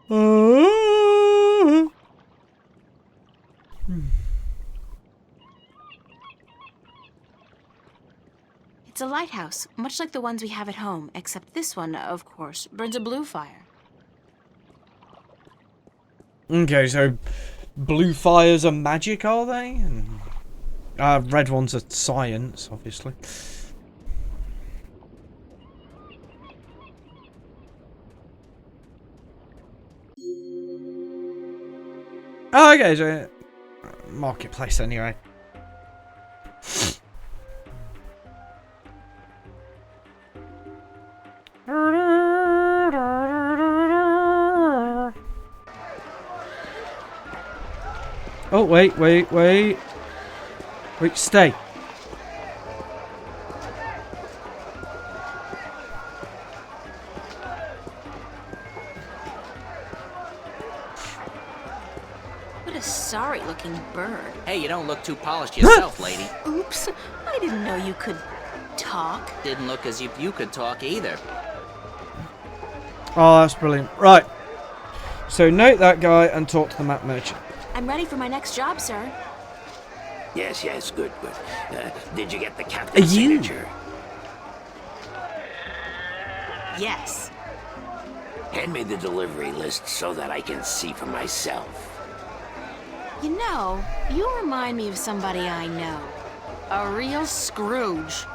It's a lighthouse, much like the ones we have at home, except this one, of course, burns a blue fire. Okay, so blue fires are magic, are they? Red ones are science, obviously. Oh, okay, so marketplace anyway. Oh, wait, stay. What a sorry-looking bird. Hey, you don't look too polished yourself, lady. Oops, I didn't know you could talk. Didn't look as if you could talk either. Oh, that's brilliant. Right. So note that guy and talk to the map merchant. I'm ready for my next job, sir. Yes, good. Did you get the captain's signature? Yes. Hand me the delivery list so that I can see for myself. You know, you remind me of somebody I know. A real Scrooge.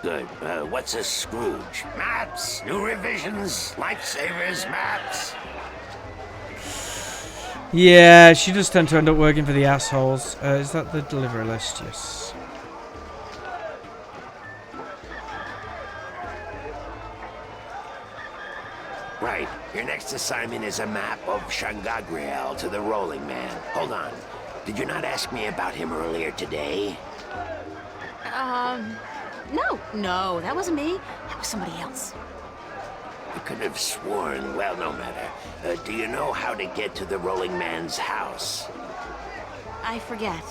Good. What's a Scrooge? Maps, new revisions, lifesavers, maps. Yeah, she does tend to end up working for the assholes. Is that the delivery list? Yes. Right. Your next assignment is a map of Shangagriel to the Rolling Man. Hold on. Did you not ask me about him earlier today? No, that wasn't me. That was somebody else. I could have sworn. Well, no matter. Do you know how to get to the Rolling Man's house? I forget.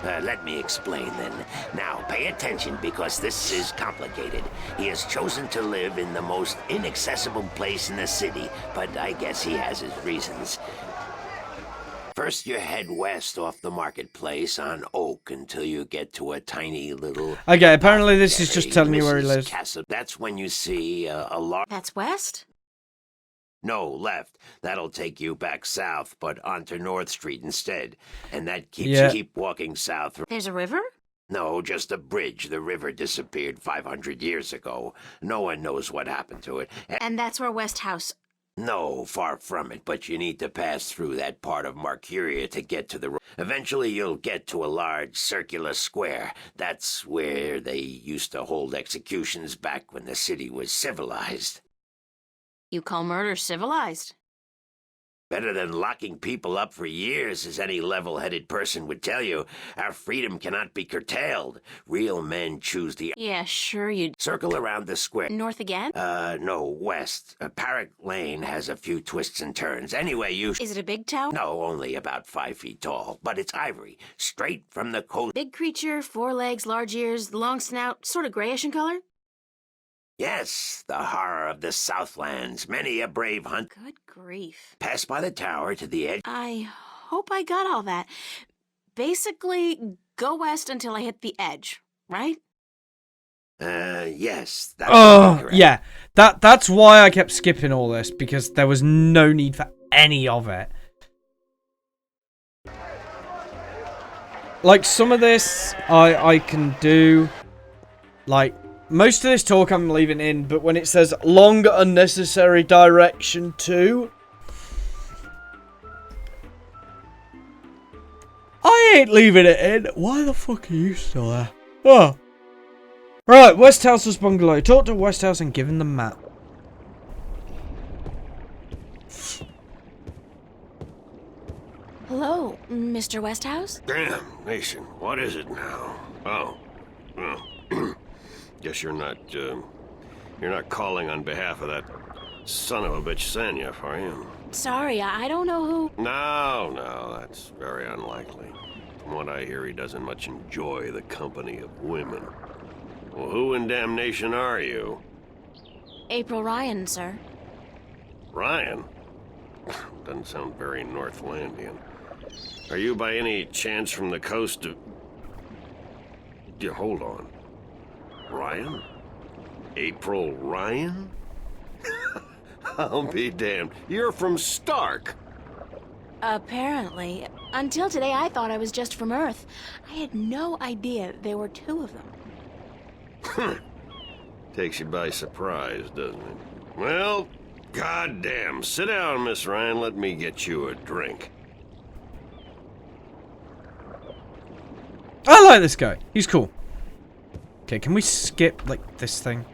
Let me explain then. Now, pay attention because this is complicated. He has chosen to live in the most inaccessible place in the city, but I guess he has his reasons. First, you head west off the marketplace on Oak until you get to a tiny little... Okay, apparently this is just telling you where he lives. That's when you see a large... That's west? No, left. That'll take you back south, but onto North Street instead. And that keeps Yeah. you keep walking south. There's a river? No, just a bridge. The river disappeared 500 years ago. No one knows what happened to it. And that's where Westhouse... No, far from it, but you need to pass through that part of Marcuria to get to the... Eventually you'll get to a large circular square. That's where they used to hold executions back when the city was civilized. You call murder civilized? Better than locking people up for years, as any level-headed person would tell you. Our freedom cannot be curtailed. Real men choose the... Yeah, sure you... Circle around the square. North again? No, west. Parrot Lane has a few twists and turns. Anyway, Is it a big town? No, only about 5 feet tall, but it's ivory, straight from the coast. Big creature, 4 legs, large ears, long snout, sort of grayish in color? Yes, the horror of the Southlands. Many a brave hunt. Good grief. Pass by the tower to the edge. I hope I got all that. Basically, go west until I hit the edge, right? Yes. That's correct. Yeah. That's why I kept skipping all this, because there was no need for any of it. Like, some of this, I can do. Like, most of this talk I'm leaving in, but when it says long unnecessary direction to, I ain't leaving it in. Why the fuck are you still there? Oh. Right, Westhouse's bungalow. Talk to Westhouse and give him the map. Hello, Mr. Westhouse? Damn, Nation, what is it now? Oh, guess you're not calling on behalf of that son of a bitch Sanya, are you? Sorry, I don't know who... No, that's very unlikely. From what I hear, he doesn't much enjoy the company of women. Well, who in damnation are you? April Ryan, sir. Ryan? Doesn't sound very Northlandian. Are you by any chance from the coast of... Yeah, hold on. Ryan? April Ryan? I'll be damned. You're from Stark. Apparently. Until today, I thought I was just from Earth. I had no idea there were two of them. Takes you by surprise, doesn't it? Well, goddamn. Sit down, Miss Ryan. Let me get you a drink. I like this guy. He's cool. Okay, can we skip, like, this thing?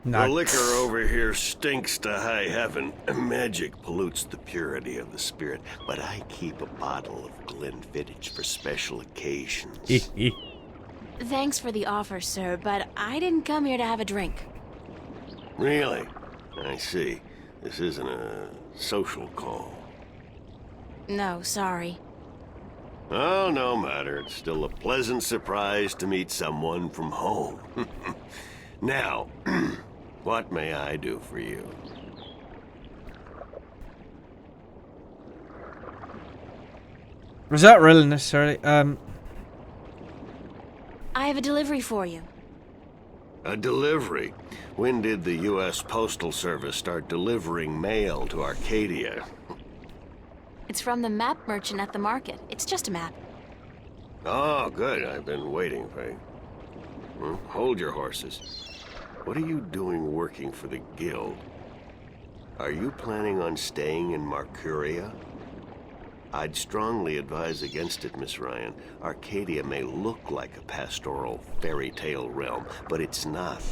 No. The liquor over here stinks to high heaven. Magic pollutes the purity of the spirit, but I keep a bottle of Glenfiddich for special occasions. Thanks for the offer, sir, but I didn't come here to have a drink. Really? I see. This isn't a social call. No, sorry. Oh, no matter. It's still a pleasant surprise to meet someone from home. Now, what may I do for you? Was that really necessarily? I have a delivery for you. A delivery? When did the U.S. Postal Service start delivering mail to Arcadia? It's from the map merchant at the market. It's just a map. Oh, good. I've been waiting for you. Hold your horses. What are you doing working for the Guild? Are you planning on staying in Marcuria? I'd strongly advise against it, Miss Ryan. Arcadia may look like a pastoral fairy tale realm, but it's not.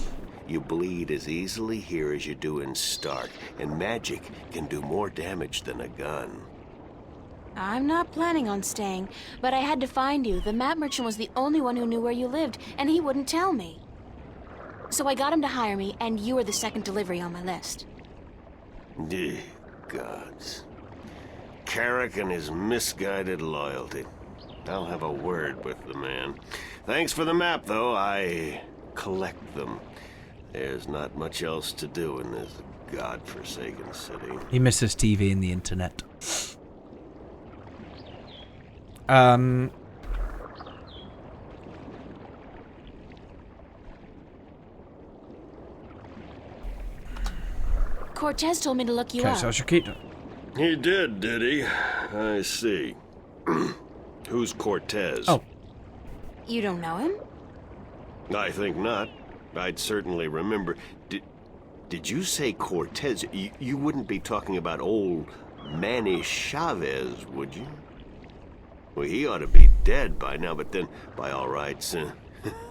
You bleed as easily here as you do in Stark, and magic can do more damage than a gun. I'm not planning on staying, but I had to find you. The map merchant was the only one who knew where you lived, and he wouldn't tell me. So I got him to hire me, and you were the second delivery on my list. Gods. Carrick and his misguided loyalty. I'll have a word with the man. Thanks for the map, though. I collect them. There's not much else to do in this godforsaken city. He misses TV and the internet. Cortez told me to look you Okay, up. so I should keep... He did he? I see. Who's Cortez? Oh. You don't know him? I think not. I'd certainly remember. Did you say Cortez? You wouldn't be talking about old Manny Chavez, would you? Well, he ought to be dead by now, but then, by all rights,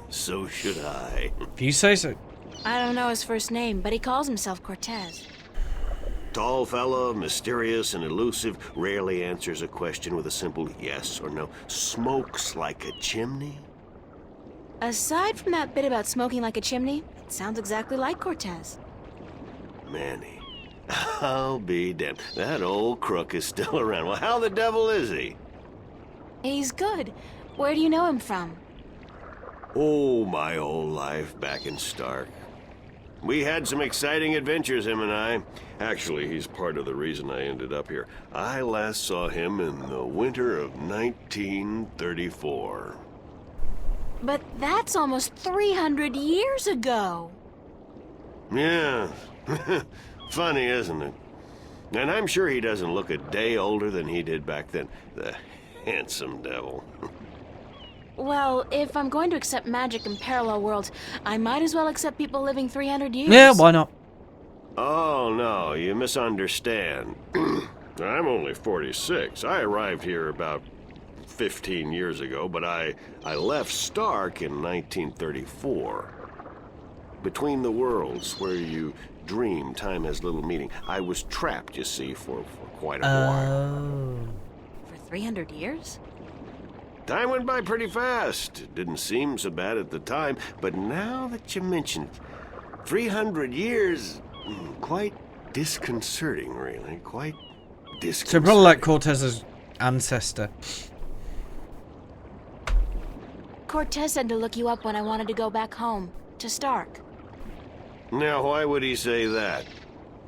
so should I. If you say so. I don't know his first name, but he calls himself Cortez. Tall fella, mysterious and elusive, rarely answers a question with a simple yes or no. Smokes like a chimney? Aside from that bit about smoking like a chimney, it sounds exactly like Cortez. Manny. I'll be damned. That old crook is still around. Well, how the devil is he? He's good. Where do you know him from? Oh, my old life back in Stark. We had some exciting adventures, him and I. Actually, he's part of the reason I ended up here. I last saw him in the winter of 1934. But that's almost 300 years ago. Yeah. Funny, isn't it? And I'm sure he doesn't look a day older than he did back then. The handsome devil. Well, if I'm going to accept magic in parallel worlds, I might as well accept people living 300 years. Yeah, why not? Oh, no, you misunderstand. I'm only 46. I arrived here about 15 years ago, but I left Stark in 1934. Between the worlds, where you dream time has little meaning, I was trapped, you see, for quite a while. For 300 years? Time went by pretty fast. It didn't seem so bad at the time, but now that you mention it, 300 years, quite disconcerting, really. Quite disconcerting. So probably like Cortez's ancestor. Cortez said to look you up when I wanted to go back home, to Stark. Now, why would he say that?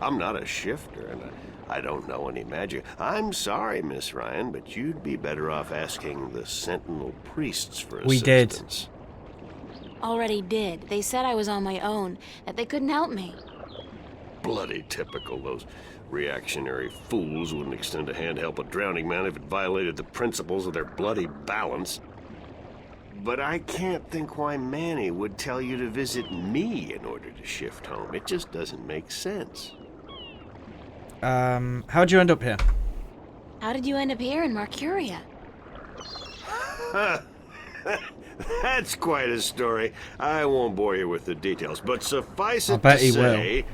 I'm not a shifter, and I don't know any magic. I'm sorry, Miss Ryan, but you'd be better off asking the Sentinel priests for assistance. We did. Already did. They said I was on my own, that they couldn't help me. Bloody typical. Those reactionary fools wouldn't extend a hand to help a drowning man if it violated the principles of their bloody balance. But I can't think why Manny would tell you to visit me in order to shift home. It just doesn't make sense. How'd you end up here? How did you end up here in Mercuria? That's quite a story. I won't bore you with the details, but suffice it bet to he say,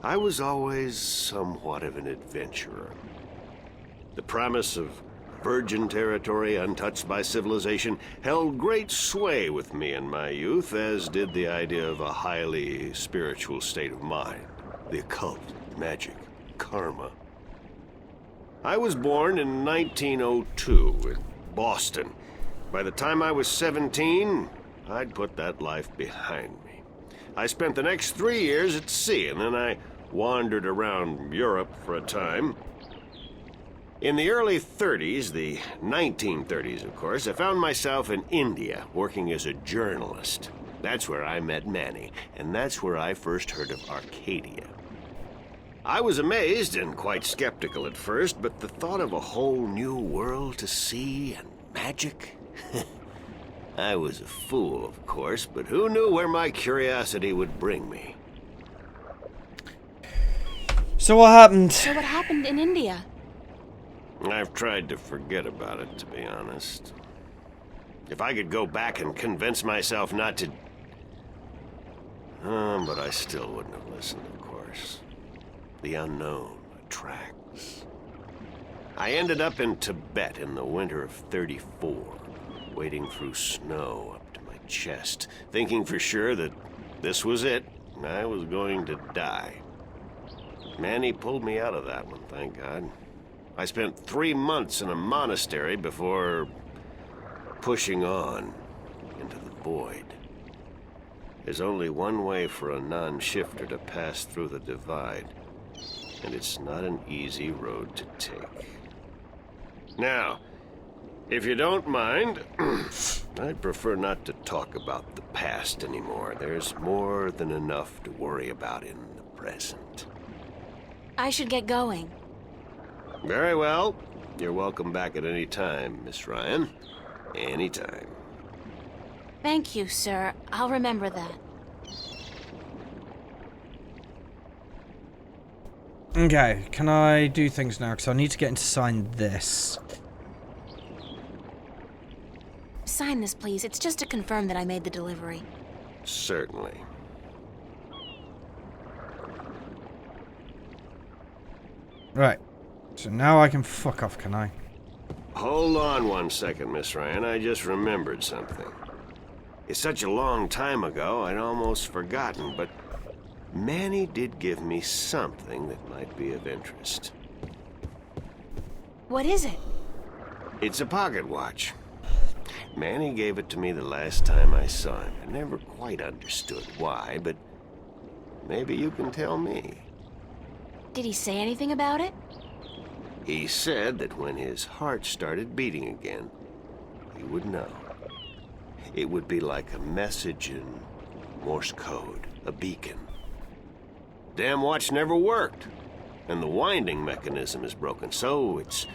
I was always somewhat of an adventurer. The promise of virgin territory untouched by civilization held great sway with me in my youth, as did the idea of a highly spiritual state of mind. The occult, magic, karma. I was born in 1902 in Boston. By the time I was 17, I'd put that life behind me. I spent the next 3 years at sea, and then I wandered around Europe for a time. In the early 30s, the 1930s, of course, I found myself in India working as a journalist. That's where I met Manny, and that's where I first heard of Arcadia. I was amazed and quite skeptical at first, but the thought of a whole new world to see and magic? I was a fool, of course, but who knew where my curiosity would bring me? So what happened? So what happened in India? I've tried to forget about it, to be honest. If I could go back and convince myself not to... but I still wouldn't have listened, of course. The unknown attracts. I ended up in Tibet in the winter of '34, wading through snow up to my chest, thinking for sure that this was it. I was going to die. Manny pulled me out of that one, thank God. I spent 3 months in a monastery before pushing on into the void. There's only one way for a non-shifter to pass through the divide, and it's not an easy road to take. Now, if you don't mind, I'd prefer not to talk about the past anymore. There's more than enough to worry about in the present. I should get going. Very well. You're welcome back at any time, Miss Ryan. Any time. Thank you, sir. I'll remember that. Okay, can I do things now? Because I need to get into sign this. Sign this, please. It's just to confirm that I made the delivery. Certainly. Right. So now I can fuck off, can I? Hold on 1 second, Miss Ryan. I just remembered something. It's such a long time ago, I'd almost forgotten, but Manny did give me something that might be of interest. What is it? It's a pocket watch. Manny gave it to me the last time I saw him. I never quite understood why, but maybe you can tell me. Did he say anything about it? He said that when his heart started beating again, he would know. It would be like a message in Morse code, a beacon. Damn watch never worked, and the winding mechanism is broken, so it's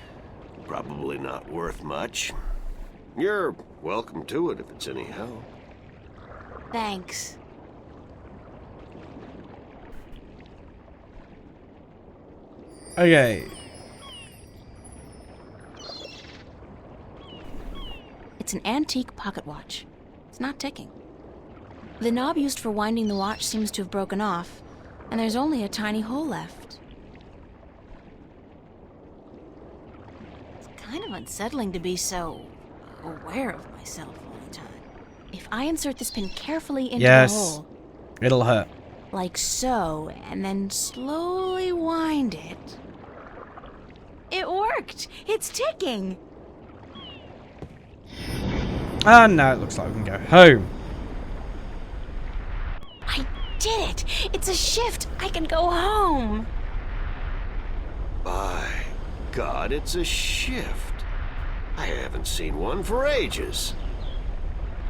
probably not worth much. You're welcome to it if it's any help. Thanks. Okay. It's an antique pocket watch. It's not ticking. The knob used for winding the watch seems to have broken off, and there's only a tiny hole left. It's kind of unsettling to be so aware of myself all the time. If I insert this pin carefully into the hole, it'll hurt. like so, and then slowly wind it. It worked! It's ticking! And now it looks like we can go home. did it! It's a shift! I can go home! By God, it's a shift. I haven't seen one for ages.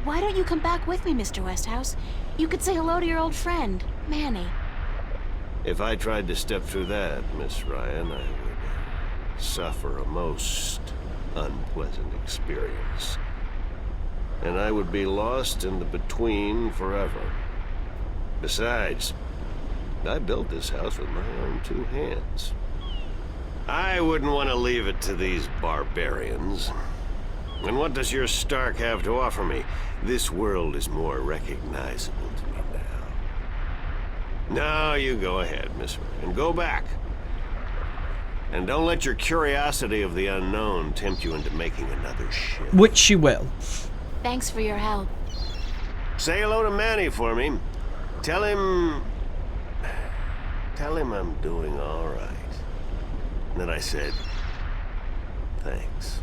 Why don't you come back with me, Mr. Westhouse? You could say hello to your old friend, Manny. If I tried to step through that, Miss Ryan, I would suffer a most unpleasant experience. And I would be lost in the between forever. Besides, I built this house with my own 2 hands. I wouldn't want to leave it to these barbarians. And what does your Stark have to offer me? This world is more recognizable to me now. Now you go ahead, Miss Ryan. Go back. And don't let your curiosity of the unknown tempt you into making another shift. Which she will. Thanks for your help. Say hello to Manny for me. Tell him I'm doing all right. And then I said, thanks.